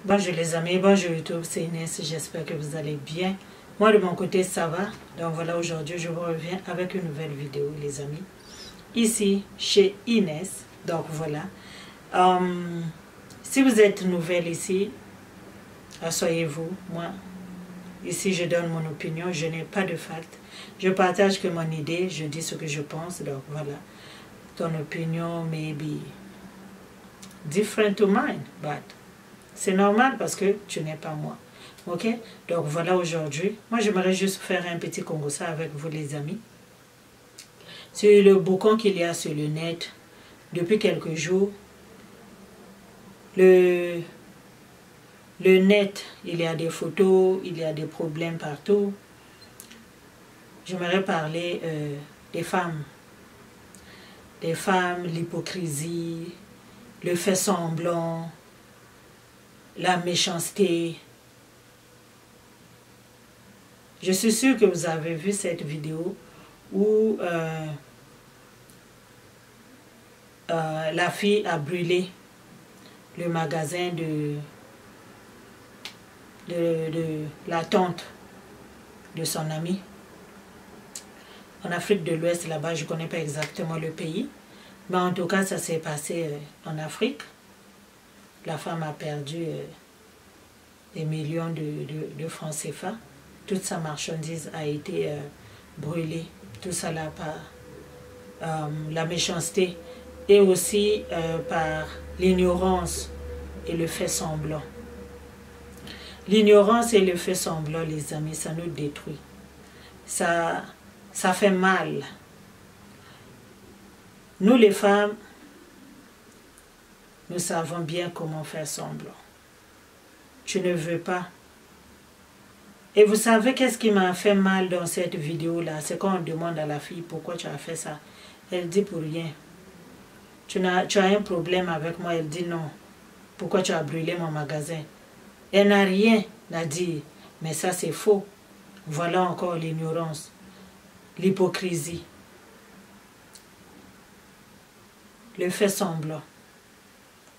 Bonjour les amis, bonjour YouTube, c'est Inès, j'espère que vous allez bien. Moi de mon côté ça va, donc voilà aujourd'hui je vous reviens avec une nouvelle vidéo les amis. Ici chez Inès, donc voilà. Si vous êtes nouvelle ici, asseyez-vous, moi ici je donne mon opinion, je n'ai pas de fact. Je partage que mon idée, je dis ce que je pense, donc voilà. Ton opinion may be different to mine, but c'est normal parce que tu n'es pas moi. Ok? Donc voilà aujourd'hui. Moi j'aimerais juste faire un petit congossa avec vous les amis. Sur le boucan qu'il y a sur le net depuis quelques jours. Le net, il y a des photos, il y a des problèmes partout. J'aimerais parler des femmes. Des femmes, l'hypocrisie, le fait semblant, la méchanceté. Je suis sûre que vous avez vu cette vidéo où la fille a brûlé le magasin de la tante de son ami. En Afrique de l'Ouest, là-bas, je ne connais pas exactement le pays. Mais en tout cas, ça s'est passé en Afrique. La femme a perdu des millions de francs CFA. Toute sa marchandise a été brûlée. Tout ça là par la méchanceté et aussi par l'ignorance et le fait semblant. L'ignorance et le fait semblant, les amis, ça nous détruit. Ça fait mal. Nous les femmes, nous savons bien comment faire semblant. Tu ne veux pas. Et vous savez qu'est-ce qui m'a fait mal dans cette vidéo-là? C'est quand on demande à la fille pourquoi tu as fait ça. Elle dit pour rien. Tu as un problème avec moi? Elle dit non. Pourquoi tu as brûlé mon magasin? Elle n'a rien à dire. Mais ça c'est faux. Voilà encore l'ignorance. L'hypocrisie. Le fait semblant.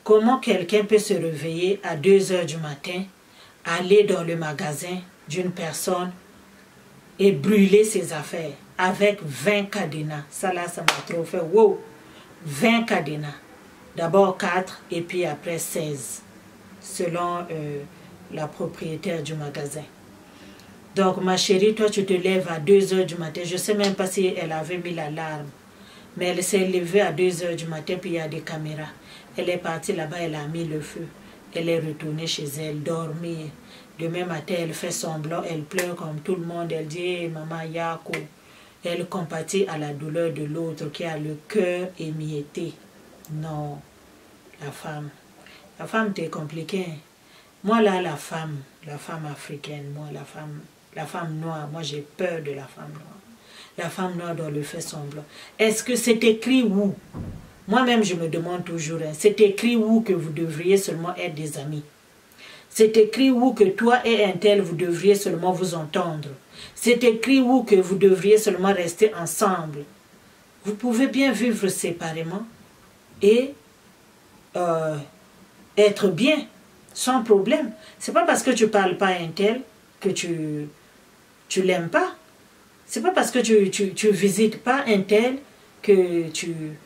Comment quelqu'un peut se réveiller à 2 heures du matin, aller dans le magasin d'une personne et brûler ses affaires avec 20 cadenas. Ça là, ça m'a trop fait. Wow! 20 cadenas. D'abord 4 et puis après 16. Selon la propriétaire du magasin. Donc ma chérie, toi tu te lèves à 2 heures du matin. Je ne sais même pas si elle avait mis l'alarme. Mais elle s'est levée à 2 heures du matin, puis il y a des caméras. Elle est partie là-bas, elle a mis le feu. Elle est retournée chez elle, dormir. Demain matin, elle fait semblant, elle pleure comme tout le monde. Elle dit, hey, maman Yako. Elle compatit à la douleur de l'autre qui a le cœur émietté. Non, la femme. La femme, t'es compliquée. Moi là, la femme africaine, moi la femme noire, moi j'ai peur de la femme noire. La femme noire dans le fait semblant. Est-ce que c'est écrit où? Moi-même, je me demande toujours, hein, c'est écrit où que vous devriez seulement être des amis? C'est écrit où que toi et un tel, vous devriez seulement vous entendre? C'est écrit où que vous devriez seulement rester ensemble? Vous pouvez bien vivre séparément et être bien, sans problème. C'est pas parce que tu parles pas à un tel que tu l'aimes pas. C'est pas parce que tu visites pas un tel que tu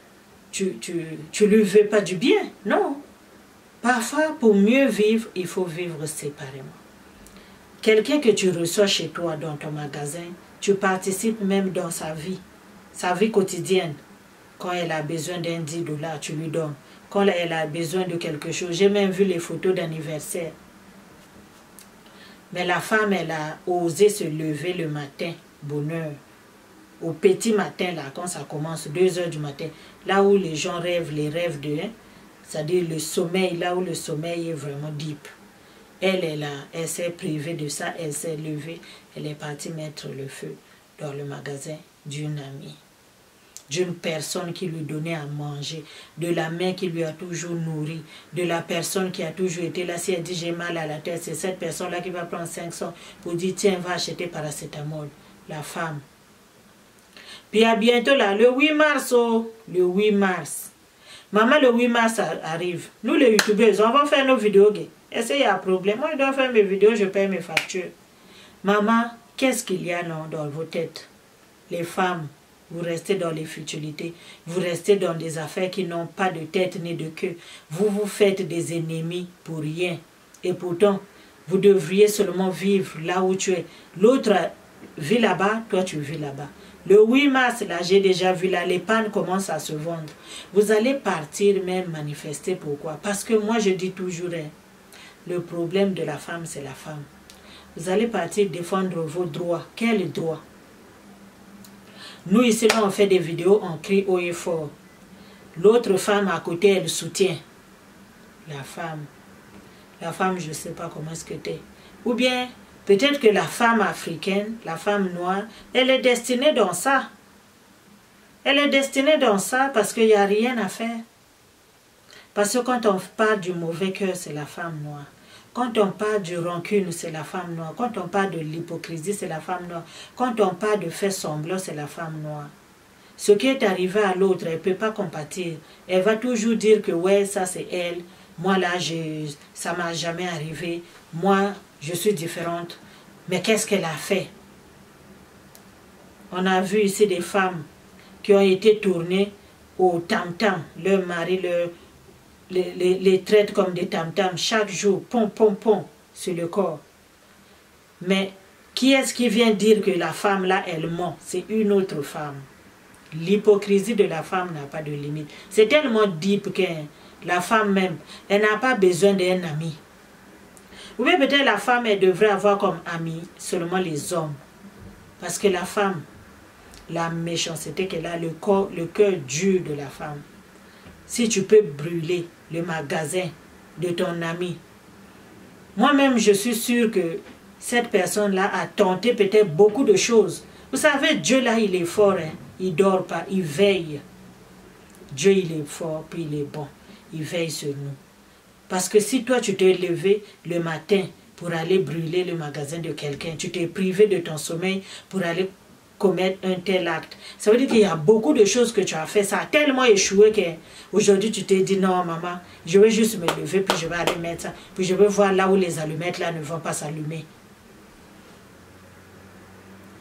lui veux pas du bien. Non. Parfois, pour mieux vivre, il faut vivre séparément. Quelqu'un que tu reçois chez toi dans ton magasin, tu participes même dans sa vie quotidienne. Quand elle a besoin d'un 10 $, tu lui donnes. Quand elle a besoin de quelque chose, j'ai même vu les photos d'anniversaire. Mais la femme, elle a osé se lever le matin, bonheur. Au petit matin, là, quand ça commence, 2 heures du matin, là où les gens rêvent, les rêves de, c'est-à-dire le sommeil, là où le sommeil est vraiment deep. Elle s'est privée de ça, elle s'est levée, elle est partie mettre le feu dans le magasin d'une amie. D'une personne qui lui donnait à manger, de la main qui lui a toujours nourri, de la personne qui a toujours été là. Si elle dit j'ai mal à la tête, c'est cette personne-là qui va prendre 500 pour dire tiens, va acheter paracétamol. La femme. Puis à bientôt là, le 8 mars, le 8 mars. Maman, le 8 mars arrive. Nous les youtubeurs, on va faire nos vidéos. Est-ce qu'il y a un problème? Moi, je dois faire mes vidéos, je paye mes factures. Maman, qu'est-ce qu'il y a dans vos têtes? Les femmes, vous restez dans les futilités. Vous restez dans des affaires qui n'ont pas de tête ni de queue. Vous vous faites des ennemis pour rien. Et pourtant, vous devriez seulement vivre là où tu es. L'autre vit là-bas, toi tu vis là-bas. Le 8 mars, là, j'ai déjà vu là, les pannes commencent à se vendre. Vous allez partir même manifester. Pourquoi? Parce que moi, je dis toujours, hein, le problème de la femme, c'est la femme. Vous allez partir défendre vos droits. Quels droits? Nous, ici, là, on fait des vidéos, on crie haut et fort. L'autre femme à côté, elle soutient. La femme, je ne sais pas comment est-ce que t'es. Ou bien, peut-être que la femme africaine, la femme noire, elle est destinée dans ça. Elle est destinée dans ça parce qu'il n'y a rien à faire. Parce que quand on parle du mauvais cœur, c'est la femme noire. Quand on parle du rancune, c'est la femme noire. Quand on parle de l'hypocrisie, c'est la femme noire. Quand on parle de faire semblant, c'est la femme noire. Ce qui est arrivé à l'autre, elle ne peut pas compatir. Elle va toujours dire que ouais, ça c'est elle. Moi là, ça ne m'a jamais arrivé. Moi, je suis différente. Mais qu'est-ce qu'elle a fait? On a vu ici des femmes qui ont été tournées au tam-tam. Leur mari les traite comme des tam-tams chaque jour, pom, pom, pom, sur le corps. Mais qui est-ce qui vient dire que la femme là, elle ment? C'est une autre femme. L'hypocrisie de la femme n'a pas de limite. C'est tellement deep que la femme même, elle n'a pas besoin d'un ami. Ou bien peut-être la femme, elle devrait avoir comme ami seulement les hommes. Parce que la femme, la méchanceté qu'elle a, le cœur dur de la femme. Si tu peux brûler le magasin de ton ami, moi-même je suis sûre que cette personne-là a tenté peut-être beaucoup de choses. Vous savez, Dieu là, il est fort, hein? Il ne dort pas, il veille. Dieu, il est fort, puis il est bon. Il veille sur nous. Parce que si toi, tu t'es levé le matin pour aller brûler le magasin de quelqu'un, tu t'es privé de ton sommeil pour aller commettre un tel acte. Ça veut dire qu'il y a beaucoup de choses que tu as fait. Ça a tellement échoué qu'aujourd'hui, tu t'es dit, non, maman, je vais juste me lever, puis je vais aller mettre ça. Puis je vais voir là où les allumettes là ne vont pas s'allumer.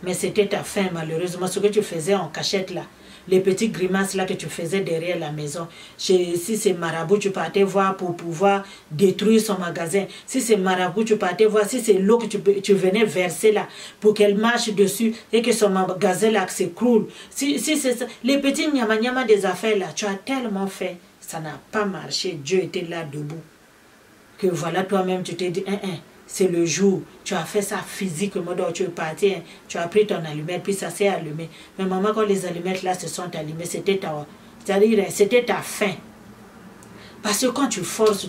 Mais c'était ta fin, malheureusement, ce que tu faisais en cachette là. Les petites grimaces là que tu faisais derrière la maison. Si c'est marabout, tu partais voir pour pouvoir détruire son magasin. Si c'est marabout, tu partais voir. Si c'est l'eau que tu venais verser là pour qu'elle marche dessus et que son magasin là s'écroule. Si c'est ça, les petits nyama des affaires là, tu as tellement fait. Ça n'a pas marché. Dieu était là debout. Que voilà, toi-même, tu t'es dit, c'est le jour, tu as fait ça physiquement, donc tu es parti, tu as pris ton allumette, puis ça s'est allumé. Mais maman, quand les allumettes là se sont allumées, c'était ta fin. Parce que quand tu forces,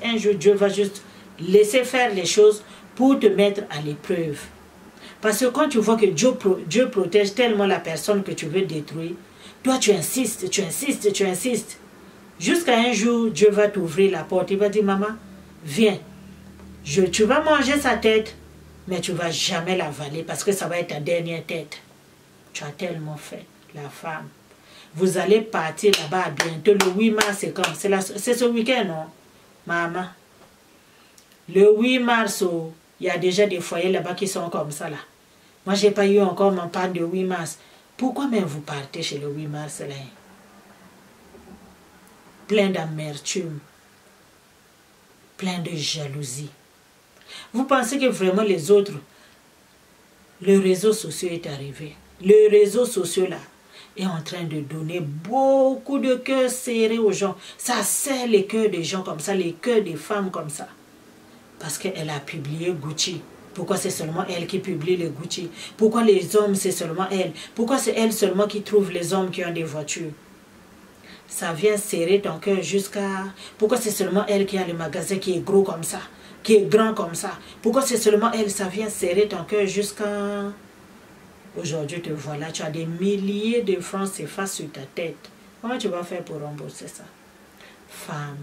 un jour Dieu va juste laisser faire les choses pour te mettre à l'épreuve. Parce que quand tu vois que Dieu protège tellement la personne que tu veux détruire, toi tu insistes. Jusqu'à un jour, Dieu va t'ouvrir la porte, il va dire, maman, viens. Tu vas manger sa tête, mais tu ne vas jamais l'avaler parce que ça va être ta dernière tête. Tu as tellement fait, la femme. Vous allez partir là-bas bientôt. Le 8 mars, c'est quand? C'est ce week-end, non? Maman. Le 8 mars, il y a déjà des foyers là-bas qui sont comme ça, là. Moi, je n'ai pas eu encore mon panne de 8 mars. Pourquoi même vous partez chez le 8 mars, là? Plein d'amertume. Plein de jalousie. Vous pensez que vraiment les autres, le réseau social est arrivé. Le réseau social là est en train de donner beaucoup de cœurs serrés aux gens. Ça serre les cœurs des gens comme ça, les cœurs des femmes comme ça. Parce qu'elle a publié Gucci. Pourquoi c'est seulement elle qui publie le Gucci? Pourquoi les hommes c'est seulement elle? Pourquoi c'est elle seulement qui trouve les hommes qui ont des voitures? Ça vient serrer ton cœur jusqu'à... Pourquoi c'est seulement elle qui a le magasin qui est gros comme ça, qui est grand comme ça? Pourquoi c'est seulement elle? Ça vient serrer ton cœur jusqu'à... Aujourd'hui, te voilà, tu as des milliers de francs CFA sur ta tête. Comment tu vas faire pour rembourser ça? Femme.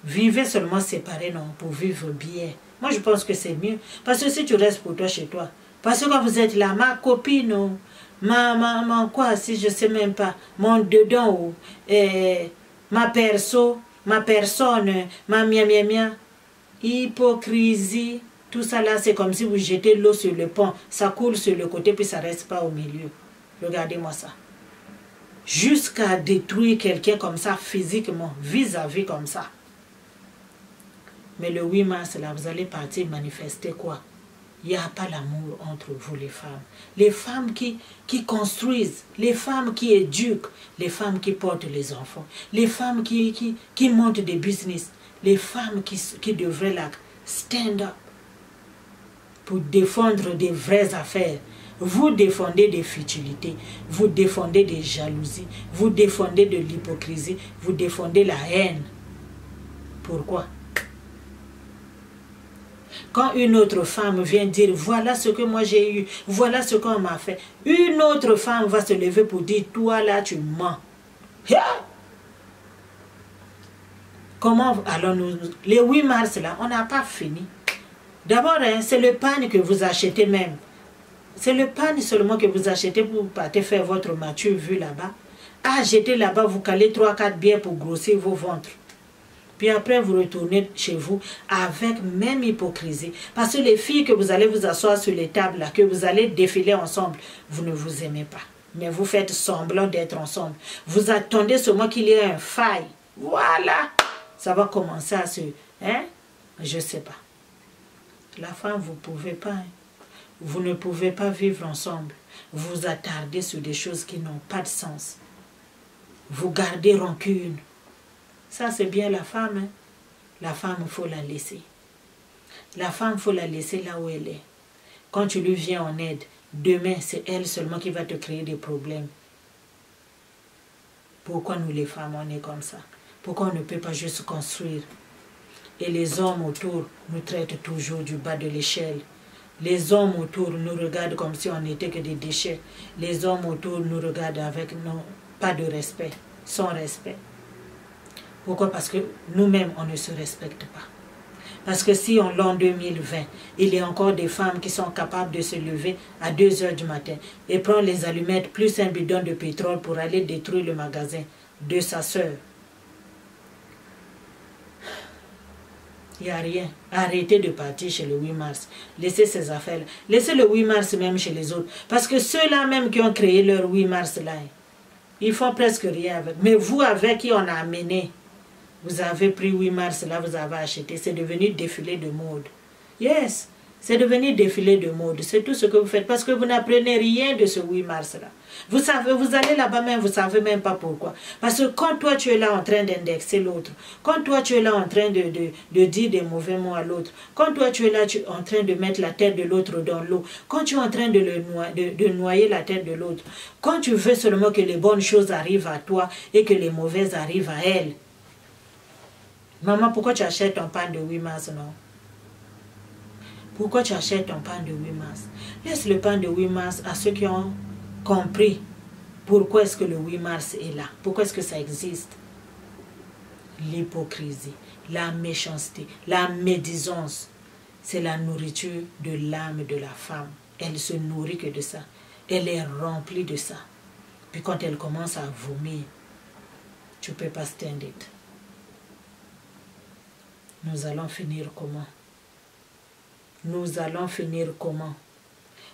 Vivez seulement séparés, non, pour vivre bien. Moi, je pense que c'est mieux. Parce que si tu restes pour toi chez toi, parce que quand vous êtes là, ma copine, non, maman, quoi, si je sais même pas, mon dedans, ma perso, ma personne, ma mia. Hypocrisie. Tout ça là, c'est comme si vous jetez l'eau sur le pont. Ça coule sur le côté, puis ça reste pas au milieu. Regardez-moi ça. Jusqu'à détruire quelqu'un comme ça, physiquement, vis-à-vis comme ça. Mais le 8 mars, là, vous allez partir manifester quoi? Il n'y a pas l'amour entre vous, les femmes. Les femmes qui construisent, les femmes qui éduquent, les femmes qui portent les enfants, les femmes qui montent des business, les femmes qui devraient là, stand up pour défendre des vraies affaires. Vous défendez des futilités, vous défendez des jalousies, vous défendez de l'hypocrisie, vous défendez la haine. Pourquoi? Quand une autre femme vient dire, voilà ce que moi j'ai eu, voilà ce qu'on m'a fait, une autre femme va se lever pour dire, toi là tu mens. Comment allons-nous? Les 8 mars là, on n'a pas fini. D'abord, hein, c'est le pain que vous achetez même. C'est le pain seulement que vous achetez pour partir faire votre mature vue là-bas. Achetez là-bas, vous calez 3-4 bières pour grossir vos ventres. Puis après, vous retournez chez vous avec même hypocrisie. Parce que les filles que vous allez vous asseoir sur les tables, là, que vous allez défiler ensemble, vous ne vous aimez pas. Mais vous faites semblant d'être ensemble. Vous attendez seulement qu'il y ait un faille. Voilà. Ça va commencer à se... Hein? Je ne sais pas. La femme, vous ne pouvez pas. Hein? Vous ne pouvez pas vivre ensemble. Vous attardez sur des choses qui n'ont pas de sens. Vous gardez rancune. Ça, c'est bien la femme. Hein? La femme, il faut la laisser. La femme, il faut la laisser là où elle est. Quand tu lui viens en aide, demain, c'est elle seulement qui va te créer des problèmes. Pourquoi nous, les femmes, on est comme ça? Pourquoi on ne peut pas juste construire? Et les hommes autour nous traitent toujours du bas de l'échelle. Les hommes autour nous regardent comme si on n'était que des déchets. Les hommes autour nous regardent avec pas de respect, sans respect. Pourquoi? Parce que nous-mêmes, on ne se respecte pas. Parce que si en l'an 2020, il y a encore des femmes qui sont capables de se lever à 2 h du matin et prendre les allumettes plus un bidon de pétrole pour aller détruire le magasin de sa sœur. Il n'y a rien. Arrêtez de partir chez le 8 mars. Laissez ces affaires-là. Laissez le 8 mars même chez les autres. Parce que ceux-là même qui ont créé leur 8 mars-là, ils font presque rien avec. Mais vous, avec qui on a amené, vous avez pris 8 mars, là, vous avez acheté. C'est devenu défilé de mode. Yes, c'est devenu défilé de mode. C'est tout ce que vous faites. Parce que vous n'apprenez rien de ce 8 mars-là. Vous savez, vous allez là-bas même, vous ne savez même pas pourquoi. Parce que quand toi, tu es là en train d'indexer l'autre, quand toi, tu es là en train de dire des mauvais mots à l'autre, quand toi, tu es là en train de mettre la tête de l'autre dans l'eau, quand tu es en train de noyer la tête de l'autre, quand tu veux seulement que les bonnes choses arrivent à toi et que les mauvaises arrivent à elle. Maman, pourquoi tu achètes ton pain de 8 mars, non? Pourquoi tu achètes ton pain de 8 mars? Laisse le pain de 8 mars à ceux qui ont compris pourquoi est-ce que le 8 mars est là. Pourquoi est-ce que ça existe? L'hypocrisie, la méchanceté, la médisance, c'est la nourriture de l'âme de la femme. Elle se nourrit que de ça. Elle est remplie de ça. Puis quand elle commence à vomir, tu ne peux pas stand it. Nous allons finir comment? Nous allons finir comment?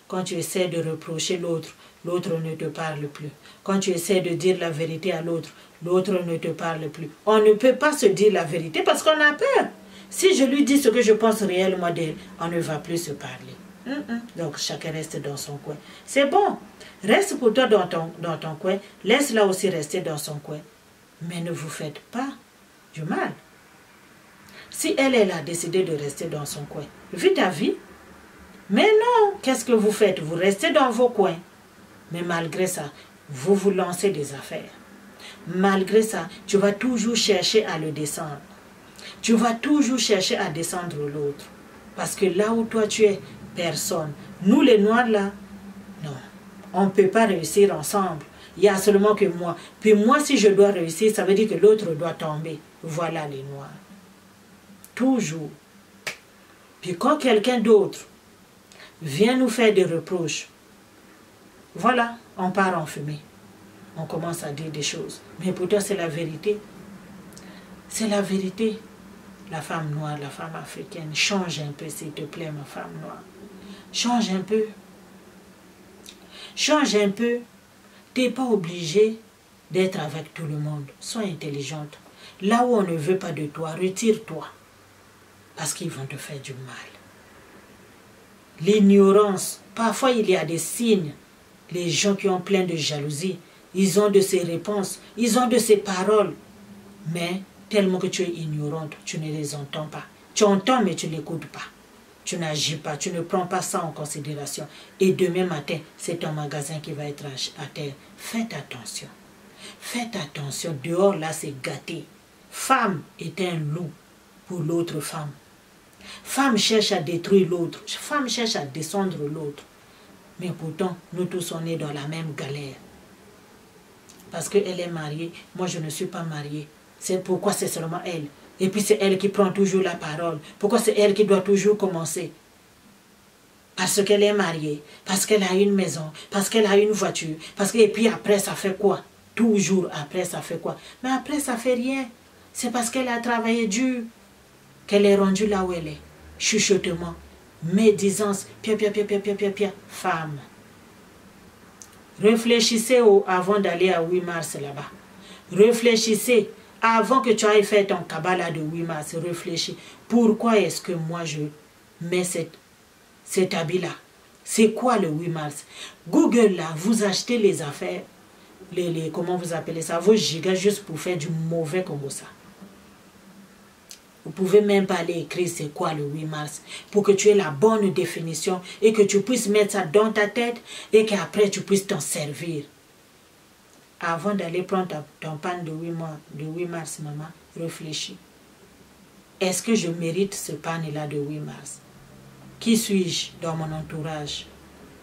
Quand tu essaies de reprocher l'autre, l'autre ne te parle plus. Quand tu essaies de dire la vérité à l'autre, l'autre ne te parle plus. On ne peut pas se dire la vérité parce qu'on a peur. Si je lui dis ce que je pense réellement d'elle, on ne va plus se parler. Donc chacun reste dans son coin. C'est bon. Reste pour toi dans ton coin. Laisse-la aussi rester dans son coin. Mais ne vous faites pas du mal. Si elle a décidé de rester dans son coin, vis ta vie. Mais non, qu'est-ce que vous faites? Vous restez dans vos coins. Mais malgré ça, vous vous lancez des affaires. Malgré ça, tu vas toujours chercher à le descendre. Tu vas toujours chercher à descendre l'autre. Parce que là où toi tu es, personne. Nous les noirs là, non. On ne peut pas réussir ensemble. Il y a seulement que moi. Puis moi, si je dois réussir, ça veut dire que l'autre doit tomber. Voilà les noirs. Toujours. Puis quand quelqu'un d'autre vient nous faire des reproches, voilà, on part en fumée. On commence à dire des choses. Mais pour toi, c'est la vérité. C'est la vérité. La femme noire, la femme africaine, change un peu, s'il te plaît, ma femme noire. Change un peu. Change un peu. Tu n'es pas obligé d'être avec tout le monde. Sois intelligente. Là où on ne veut pas de toi, retire-toi. Parce qu'ils vont te faire du mal. L'ignorance. Parfois, il y a des signes. Les gens qui ont plein de jalousie, ils ont de ces réponses, ils ont de ces paroles. Mais tellement que tu es ignorante, tu ne les entends pas. Tu entends, mais tu ne l'écoutes pas. Tu n'agis pas, tu ne prends pas ça en considération. Et demain matin, c'est ton magasin qui va être à terre. Faites attention. Faites attention. Dehors, là, c'est gâté. Femme est un loup pour l'autre femme. Femme cherche à détruire l'autre. Femme cherche à descendre l'autre. Mais pourtant, nous tous, on est dans la même galère. Parce qu'elle est mariée, moi je ne suis pas mariée. C'est pourquoi c'est seulement elle. Et puis c'est elle qui prend toujours la parole. Pourquoi c'est elle qui doit toujours commencer? Parce qu'elle est mariée, parce qu'elle a une maison, parce qu'elle a une voiture. Et puis après, ça fait quoi? Toujours après, ça fait quoi? Mais après, ça fait rien. C'est parce qu'elle a travaillé dur qu'elle est rendue là où elle est. Chuchotement, médisance, pia. Femme. Réfléchissez avant d'aller à 8 mars là-bas. Réfléchissez avant que tu ailles faire ton cabala de 8 mars. Réfléchis. Pourquoi est-ce que moi je mets cet habit-là? C'est quoi le 8 mars? Google là, vous achetez les affaires, comment vous appelez ça, vos gigas juste pour faire du mauvais comme ça. Vous pouvez même pas aller écrire c'est quoi le 8 mars pour que tu aies la bonne définition et que tu puisses mettre ça dans ta tête et qu'après tu puisses t'en servir. Avant d'aller prendre ton pan de 8 mars, maman, réfléchis. Est-ce que je mérite ce pan-là de 8 mars? Qui suis-je dans mon entourage?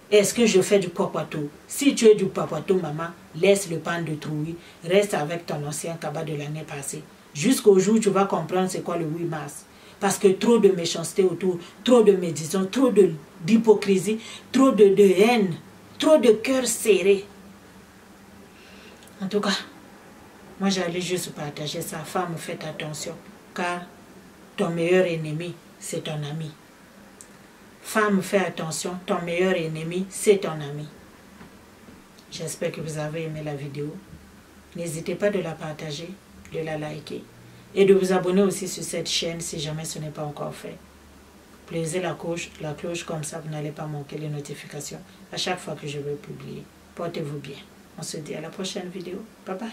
Est-ce que je fais du papato? Si tu es du papato, maman, laisse le pan de trouille. Reste avec ton ancien cabas de l'année passée. Jusqu'au jour où tu vas comprendre c'est quoi le 8 mars. Parce que trop de méchanceté autour, trop de médisance, trop d'hypocrisie, trop de haine, trop de cœur serré. En tout cas, moi j'allais juste partager ça. Femme, faites attention, car ton meilleur ennemi, c'est ton ami. Femme, fais attention, ton meilleur ennemi, c'est ton ami. J'espère que vous avez aimé la vidéo. N'hésitez pas de la partager, de la liker et de vous abonner aussi sur cette chaîne si jamais ce n'est pas encore fait. Plaisez la cloche comme ça vous n'allez pas manquer les notifications à chaque fois que je vais publier. Portez-vous bien. On se dit à la prochaine vidéo. Bye bye.